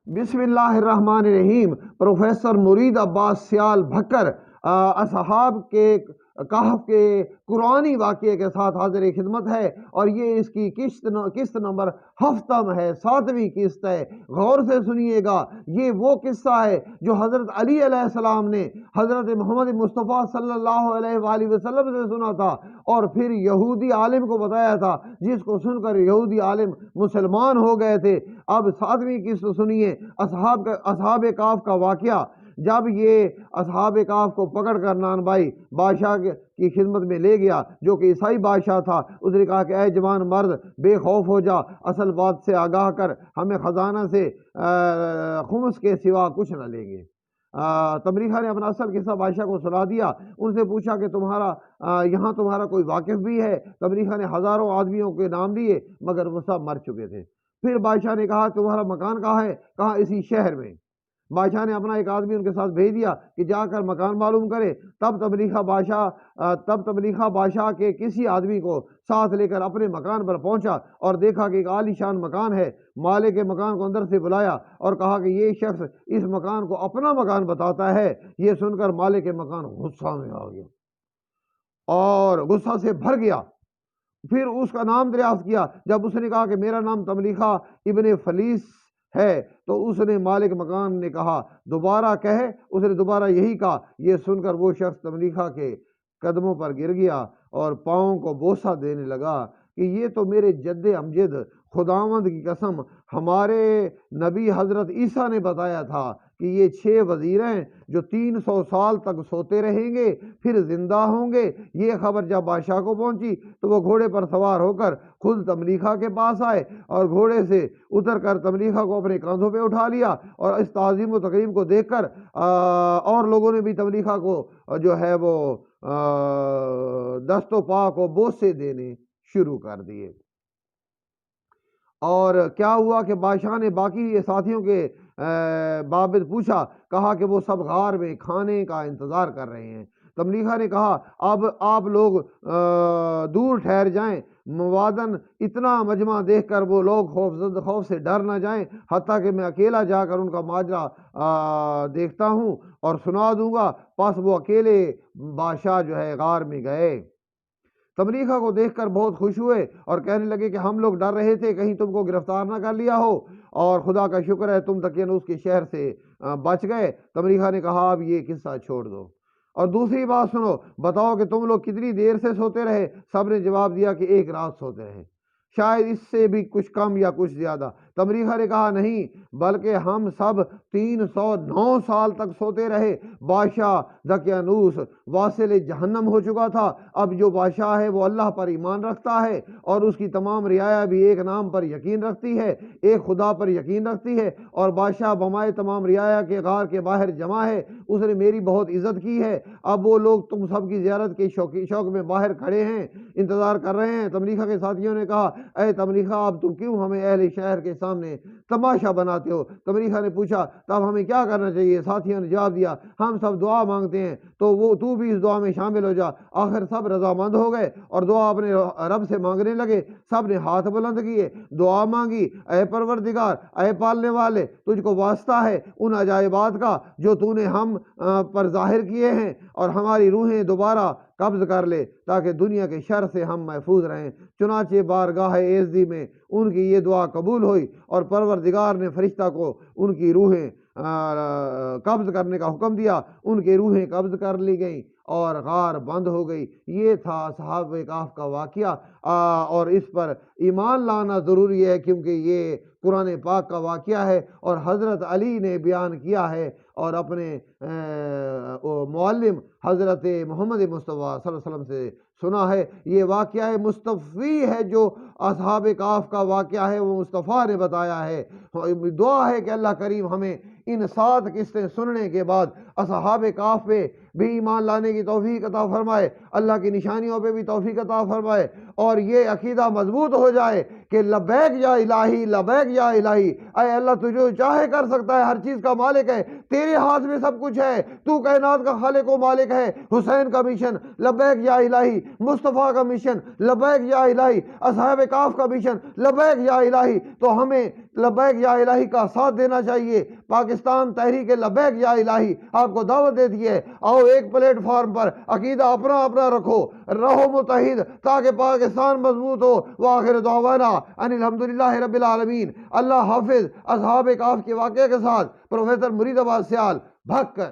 بسم اللہ الرحمن الرحیم۔ پروفیسر مرید عباس سیال بھکر اصحاب کے کہف کے قرآنی واقعے کے ساتھ حاضر خدمت ہے، اور یہ اس کی قسط نمبر 7 ہے، 7ویں قسط ہے۔ غور سے سنیے گا، یہ وہ قصہ ہے جو حضرت علی علیہ السلام نے حضرت محمد مصطفیٰ صلی اللہ علیہ وآلہ وسلم سے سنا تھا اور پھر یہودی عالم کو بتایا تھا، جس کو سن کر یہودی عالم مسلمان ہو گئے تھے۔ اب 7ویں قسط سنیے، اصحاب کہف کا واقعہ۔ جب یہ اصحاب کہف کو پکڑ کر نان بھائی بادشاہ کی خدمت میں لے گیا، جو کہ عیسائی بادشاہ تھا، اس نے کہا کہ اے جوان مرد، بے خوف ہو جا، اصل بات سے آگاہ کر، ہمیں خزانہ سے خمس کے سوا کچھ نہ لیں گے۔ تمریخا نے اپنا اصل قصہ بادشاہ کو سنا دیا۔ ان سے پوچھا کہ یہاں تمہارا کوئی واقف بھی ہے؟ تمریخا نے ہزاروں آدمیوں کے نام لیے، مگر وہ سب مر چکے تھے۔ پھر بادشاہ نے کہا تمہارا مکان کہاں ہے؟ کہا اسی شہر میں۔ بادشاہ نے اپنا ایک آدمی ان کے ساتھ بھیج دیا کہ جا کر مکان معلوم کرے۔ تب تملیخا بادشاہ کے کسی آدمی کو ساتھ لے کر اپنے مکان پر پہنچا اور دیکھا کہ ایک عالی شان مکان ہے۔ مالک کے مکان کو اندر سے بلایا اور کہا کہ یہ شخص اس مکان کو اپنا مکان بتاتا ہے۔ یہ سن کر مالک کے مکان غصہ میں آ گیا اور غصہ سے بھر گیا۔ پھر اس کا نام دریافت کیا۔ جب اس نے کہا کہ میرا نام تملیخا ابن فلیس ہے، تو اس نے مالک مکان نے کہا دوبارہ کہے۔ اس نے دوبارہ یہی کہا۔ یہ سن کر وہ شخص تملیخا کے قدموں پر گر گیا اور پاؤں کو بوسہ دینے لگا کہ یہ تو میرے جد امجد، خداوند کی قسم، ہمارے نبی حضرت عیسیٰ نے بتایا تھا کہ یہ 6 وزیر ہیں جو 300 سال تک سوتے رہیں گے، پھر زندہ ہوں گے۔ یہ خبر جب بادشاہ کو پہنچی تو وہ گھوڑے پر سوار ہو کر خود تملیخا کے پاس آئے اور گھوڑے سے اتر کر تملیخا کو اپنے کاندھوں پہ اٹھا لیا، اور اس تعظیم و تکریم کو دیکھ کر اور لوگوں نے بھی تملیخا کو جو ہے وہ دست و پا کو بوسے دینے شروع کر دیے۔ اور کیا ہوا کہ بادشاہ نے باقی ساتھیوں کے بابت پوچھا، کہا کہ وہ سب غار میں کھانے کا انتظار کر رہے ہیں۔ تملیخا نے کہا اب آپ لوگ دور ٹھہر جائیں، موادن اتنا مجمع دیکھ کر وہ لوگ خوف سے ڈر نہ جائیں، حتیٰ کہ میں اکیلا جا کر ان کا ماجرا دیکھتا ہوں اور سنا دوں گا۔ پس وہ اکیلے بادشاہ جو ہے غار میں گئے۔ تملیخا کو دیکھ کر بہت خوش ہوئے اور کہنے لگے کہ ہم لوگ ڈر رہے تھے کہیں تم کو گرفتار نہ کر لیا ہو، اور خدا کا شکر ہے تم دقیانوس کے شہر سے بچ گئے۔ تملیخا نے کہا اب یہ قصہ چھوڑ دو اور دوسری بات سنو، بتاؤ کہ تم لوگ کتنی دیر سے سوتے رہے؟ سب نے جواب دیا کہ 1 رات سوتے رہے، شاید اس سے بھی کچھ کم یا کچھ زیادہ۔ تملیخا نے کہا نہیں، بلکہ ہم سب 309 سال تک سوتے رہے۔ بادشاہ دقیانوس واصل جہنم ہو چکا تھا۔ اب جو بادشاہ ہے وہ اللہ پر ایمان رکھتا ہے اور اس کی تمام رعایا بھی ایک نام پر یقین رکھتی ہے، ایک خدا پر یقین رکھتی ہے، اور بادشاہ بمائے تمام رعایا کے غار کے باہر جمع ہے۔ اس نے میری بہت عزت کی ہے۔ اب وہ لوگ تم سب کی زیارت کے شوق میں باہر کھڑے ہیں، انتظار کر رہے ہیں۔ تملیخا کے ساتھیوں نے کہا اے تملیخا، اب تم کیوں ہمیں اہل شہر کے سامنے تماشا بناتے ہو؟ تملیخا نے پوچھا تب ہمیں کیا کرنا چاہیے؟ ساتھیوں نے جواب دیا ہم سب دعا مانگتے ہیں، تو بھی اس دعا میں شامل ہو جا۔ آخر سب رضامند ہو گئے اور دعا اپنے رب سے مانگنے لگے۔ سب نے ہاتھ بلند کیے، دعا مانگی، اے پروردگار، اے پالنے والے، تجھ کو واسطہ ہے ان عجائبات کا جو تو نے ہم پر ظاہر کیے ہیں، اور ہماری روحیں دوبارہ قبض کر لے تاکہ دنیا کے شر سے ہم محفوظ رہیں۔ چنانچہ بارگاہ ایزدی میں ان کی یہ دعا قبول ہوئی اور پروردگار نے فرشتہ کو ان کی روحیں قبض کرنے کا حکم دیا۔ ان کی روحیں قبض کر لی گئیں اور غار بند ہو گئی۔ یہ تھا اصحاب کہف کا واقعہ، اور اس پر ایمان لانا ضروری ہے کیونکہ یہ قرآن پاک کا واقعہ ہے اور حضرت علی نے بیان کیا ہے اور اپنے معلم حضرت محمد مصطفیٰ صلی اللہ علیہ وسلم سے سنا ہے۔ یہ واقعہ مصطفی ہے، جو اصحاب کہف کا واقعہ ہے وہ مصطفیٰ نے بتایا ہے۔ دعا ہے کہ اللہ کریم ہمیں ان 7 قصے سننے کے بعد اصحاب کہف پہ بھی ایمان لانے کی توفیق عطا فرمائے، اللہ کی نشانیوں پہ بھی توفیق عطا فرمائے، اور یہ عقیدہ مضبوط ہو جائے کہ کہ لبیک یا الہی، لبیک یا الہی، اے اللہ تو جو چاہے کر سکتا ہے، ہر چیز کا مالک ہے، تیرے ہاتھ میں سب کچھ ہے، تو کائنات کا خالق و مالک ہے۔ حسین کا مشن لبیک یا الہی، مصطفیٰ کا مشن لبیک یا الہی، اصحاب کہف کا مشن لبیک یا الہی، تو ہمیں لبیک یا الہی کا ساتھ دینا چاہیے۔ پاکستان تحریک لبیک یا الہی آپ کو دعوت دیتی ہے، آؤ ایک پلیٹ فارم پر عقیدہ اپنا اپنا رکھو، رہو متحد تاکہ پاکستان مضبوط ہو۔ وآخر دعوانا ان الحمدللہ رب العالمین۔ اللہ حافظ۔ اصحاب کہف کے واقعے کے ساتھ پروفیسر مرید آباد سیال بھگ کر